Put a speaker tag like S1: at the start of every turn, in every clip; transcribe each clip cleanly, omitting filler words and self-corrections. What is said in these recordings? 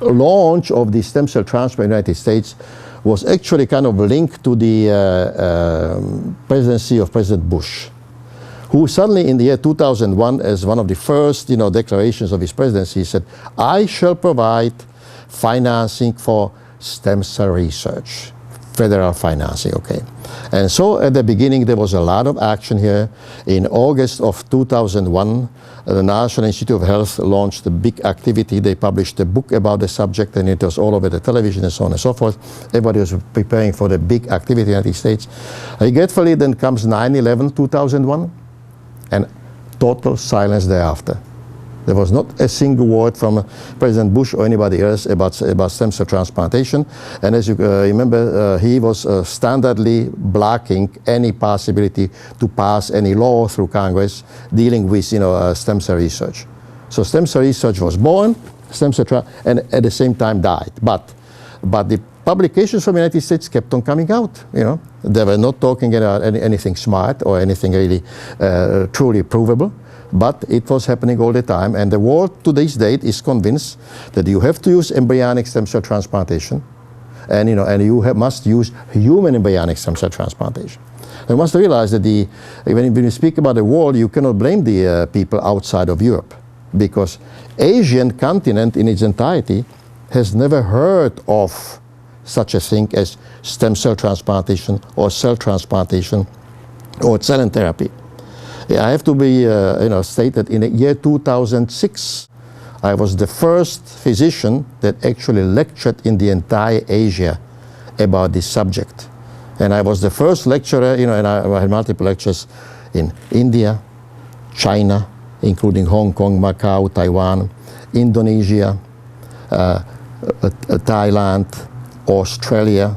S1: launch of the stem cell transplant in the United States was actually kind of linked to the presidency of President Bush, who suddenly in the year 2001, as one of the first declarations of his presidency, said, I shall provide financing for stem cell research, federal financing, okay. And so at the beginning there was a lot of action here. In August of 2001, the National Institute of Health launched a big activity. They published a book about the subject, and it was all over the television and so on and so forth. Everybody was preparing for the big activity in the United States. Regretfully, then comes 9/11, 2001, and total silence thereafter. There was not a single word from President Bush or anybody else about stem cell transplantation. And as you remember, he was standardly blocking any possibility to pass any law through Congress dealing with stem cell research. So stem cell research was born, and at the same time died. But the publications from the United States kept on coming out. They were not talking about anything smart or anything really truly provable. But it was happening all the time, and the world to this date is convinced that you have to use embryonic stem cell transplantation, and must use human embryonic stem cell transplantation. You must realize that when you speak about the world, you cannot blame the people outside of Europe, because Asian continent in its entirety has never heard of such a thing as stem cell transplantation or cell transplantation or cell therapy. I have to be state that in the year 2006, I was the first physician that actually lectured in the entire Asia about this subject. And I was the first lecturer, and I had multiple lectures in India, China, including Hong Kong, Macau, Taiwan, Indonesia, Thailand, Australia,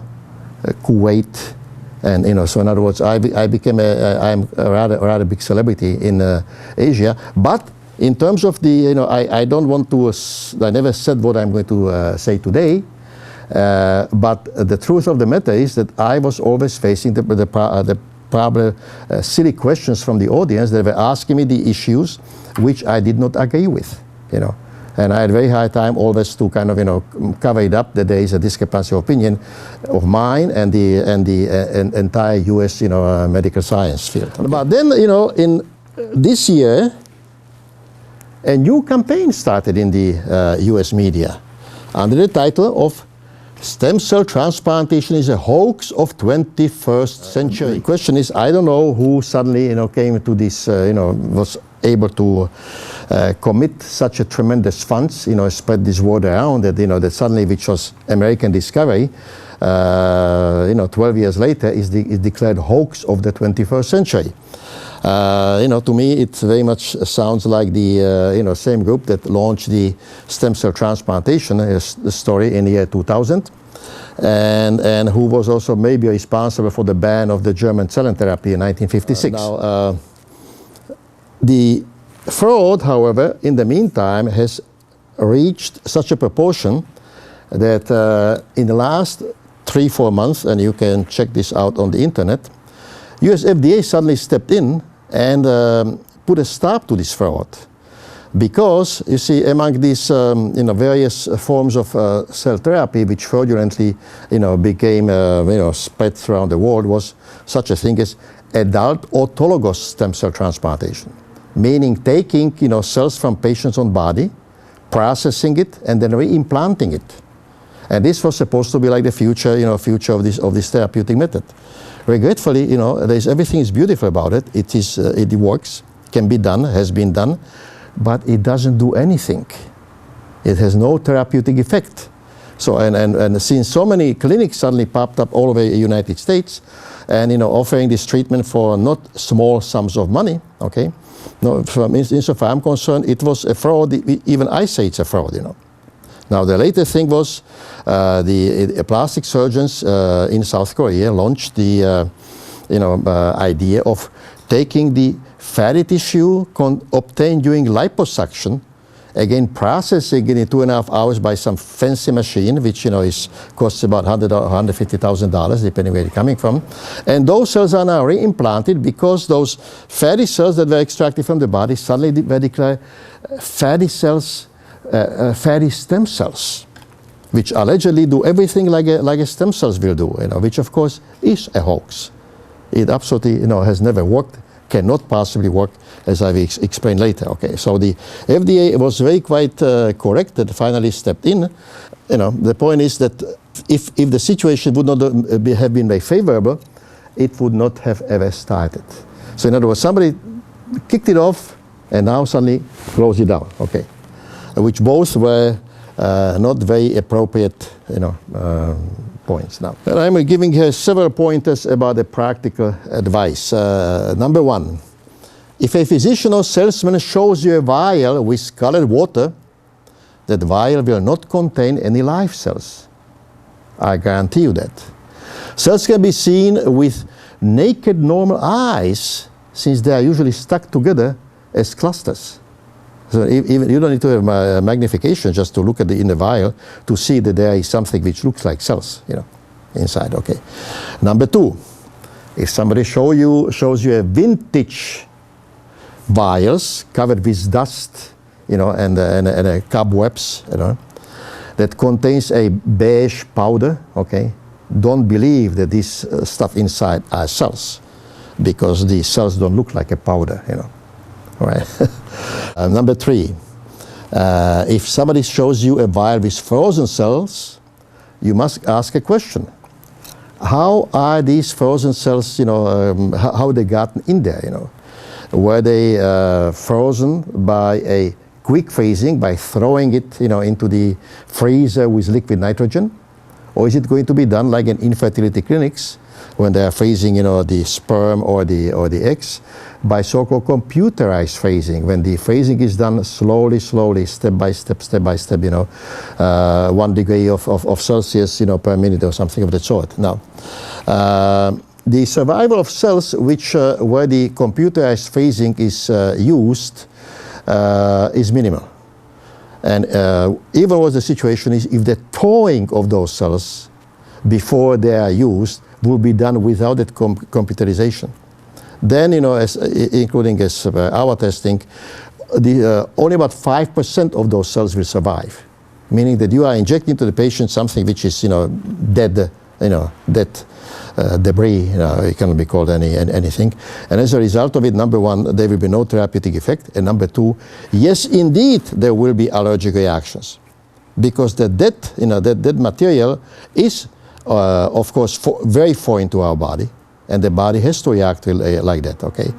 S1: Kuwait. And so in other words, I am a rather big celebrity in Asia. But in terms of I don't want to. I never said what I'm going to say today. But the truth of the matter is that I was always facing the probably silly questions from the audience that were asking me the issues which I did not agree with. And I had a very hard time always to kind of cover it up that there is a discrepancy of opinion of mine and the entire U.S. medical science field. But then in this year, a new campaign started in the U.S. media under the title of "Stem cell transplantation is a hoax of 21st century." The question is, I don't know who suddenly came to this was able to commit such a tremendous funds, spread this word around that, that suddenly, which was American discovery, 12 years later is declared hoax of the 21st century. To me, it very much sounds like the same group that launched the stem cell transplantation story in the year 2000, and who was also maybe responsible for the ban of the German cell therapy in 1956. The fraud, however, in the meantime, has reached such a proportion that in the last 3-4 months, and you can check this out on the internet, US FDA suddenly stepped in and put a stop to this fraud. Because, you see, among these various forms of cell therapy which fraudulently became spread throughout the world, was such a thing as adult autologous stem cell transplantation. Meaning taking cells from patients' own body, processing it, and then reimplanting it. And this was supposed to be like the future, future of this therapeutic method. Regretfully, everything is beautiful about it. It works, can be done, has been done, but it doesn't do anything. It has no therapeutic effect. So and since so many clinics suddenly popped up all over the United States, and offering this treatment for not small sums of money, okay. No, insofar I'm concerned, it was a fraud. Even I say it's a fraud, Now the latest thing was the plastic surgeons in South Korea launched the idea of taking the fatty tissue obtained during liposuction, again processing it in 2.5 hours by some fancy machine, which costs about $100,000 or $150,000, depending where it's coming from. And those cells are now reimplanted because those fatty cells that were extracted from the body suddenly were declared fatty cells, fatty stem cells. which allegedly do everything like a stem cells will do, which of course is a hoax. It absolutely, has never worked, cannot possibly work, as I will explain later. Okay, so the FDA was very quite correct that finally stepped in. The point is that if the situation would not have been very favorable, it would not have ever started. So in other words, somebody kicked it off and now suddenly closed it down. Okay, which both were not very appropriate, points now. And I'm giving here several pointers about the practical advice. Number one, if a physician or salesman shows you a vial with colored water, that vial will not contain any live cells. I guarantee you that. Cells can be seen with naked normal eyes, since they are usually stuck together as clusters. So even you don't need to have magnification just to look at in the vial to see that there is something which looks like cells, inside. Okay. Number two, if somebody shows you a vintage vials covered with dust, and cobwebs, that contains a beige powder. Okay, don't believe that this stuff inside are cells, because the cells don't look like a powder. Right. Number three, if somebody shows you a vial with frozen cells, you must ask a question. How are these frozen cells, how they gotten in there, Were they frozen by a quick freezing, by throwing it, into the freezer with liquid nitrogen? Or is it going to be done like in infertility clinics, when they are freezing, the sperm or the eggs, by so-called computerized freezing, when the freezing is done slowly, step by step, 1 degree of Celsius, per minute or something of that sort. Now, the survival of cells where the computerized freezing is used is minimal. And even worse the situation is if the thawing of those cells before they are used will be done without that computerization. Then, including our testing, only about 5% of those cells will survive, meaning that you are injecting to the patient something which is, dead, dead debris. It cannot be called anything. And as a result of it, number one, there will be no therapeutic effect, and number two, yes, indeed, there will be allergic reactions, because the dead material is, of course, very foreign to our body. And the body has to react like that. Okay,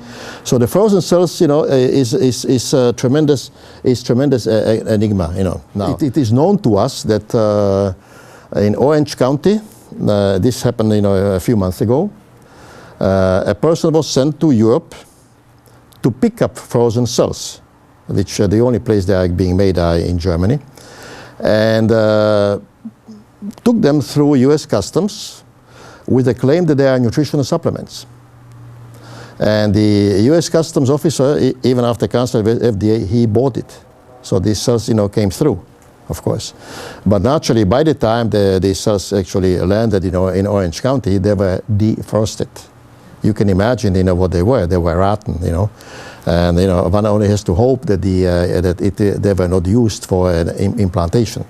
S1: so the frozen cells, is tremendous enigma. Now it is known to us that in Orange County, this happened, a few months ago. A person was sent to Europe to pick up frozen cells, which the only place they are being made are in Germany, and took them through U.S. Customs with the claim that they are nutritional supplements. And the U.S. Customs officer, even after counsel with FDA, he bought it. So these cells, came through, of course. But naturally, by the time these cells actually landed, in Orange County, they were defrosted. You can imagine, what they were. They were rotten, And, one only has to hope that they were not used for an implantation,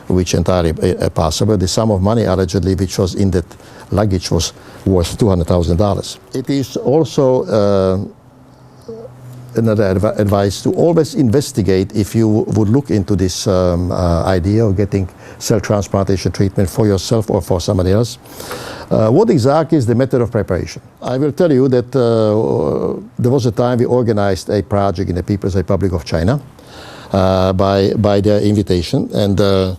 S1: which entirely possible. The sum of money allegedly which was in that luggage was worth $200,000. It is also another advice to always investigate if you would look into this idea of getting cell transplantation treatment for yourself or for somebody else. What exactly is the method of preparation? I will tell you that there was a time we organized a project in the People's Republic of China by their invitation, and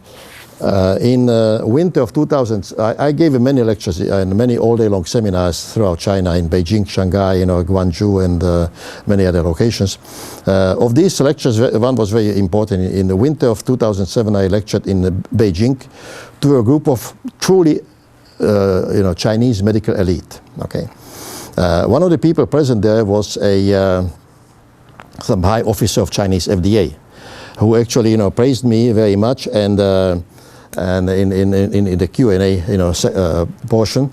S1: in winter of 2000, I gave many lectures and many all-day-long seminars throughout China, in Beijing, Shanghai, Guangzhou, and many other locations. Of these lectures, one was very important. In the winter of 2007, I lectured in Beijing to a group of truly, Chinese medical elite. Okay, one of the people present there was some high officer of Chinese FDA, who actually, praised me very much, and in the Q&A, portion,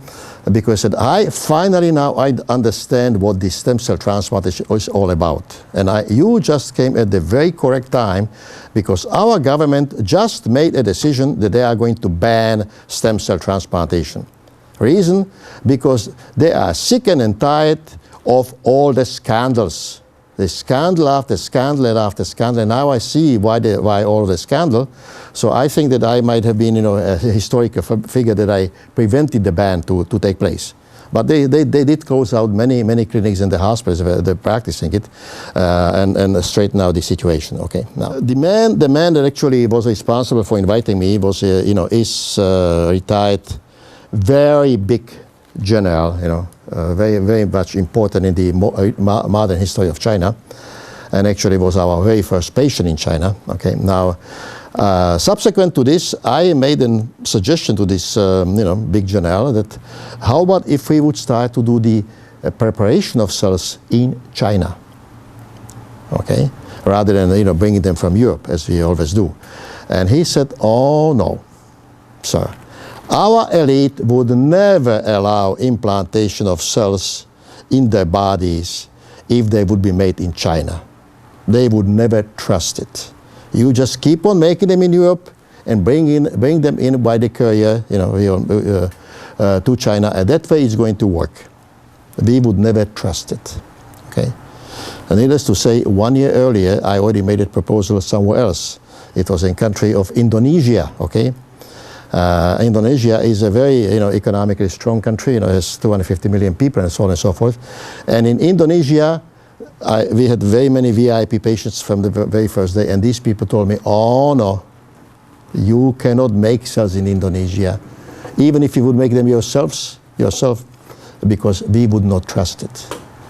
S1: because I said, I finally now I understand what the stem cell transplantation is all about. And you just came at the very correct time, because our government just made a decision that they are going to ban stem cell transplantation. Reason? Because they are sick and tired of all the scandals. The scandal after scandal after scandal, and now I see why all the scandal. So I think that I might have been, a historical figure, that I prevented the ban to take place. But they did close out many clinics in the hospitals where they're practicing it, and straighten out the situation. Okay. Now the man that actually was responsible for inviting me was is retired, very big general, very much important in the modern history of China, and actually was our very first patient in China. Okay, now subsequent to this, I made a suggestion to this big general that how about if we would start to do the preparation of cells in China, okay, rather than bringing them from Europe as we always do. And he said, oh no, sir. Our elite would never allow implantation of cells in their bodies if they would be made in China. They would never trust it. You just keep on making them in Europe and bring them in by the courier, to China, and that way it's going to work. We would never trust it. Okay. And needless to say, 1 year earlier, I already made a proposal somewhere else. It was in country of Indonesia. Okay. Indonesia is a very economically strong country. It has 250 million people and so on and so forth. And in Indonesia, we had very many VIP patients from the very first day, and these people told me, oh no, you cannot make cells in Indonesia, even if you would make them yourself, because we would not trust it.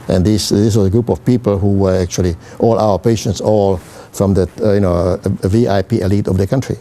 S1: And this was a group of people who were actually all our patients, all from the VIP elite of the country.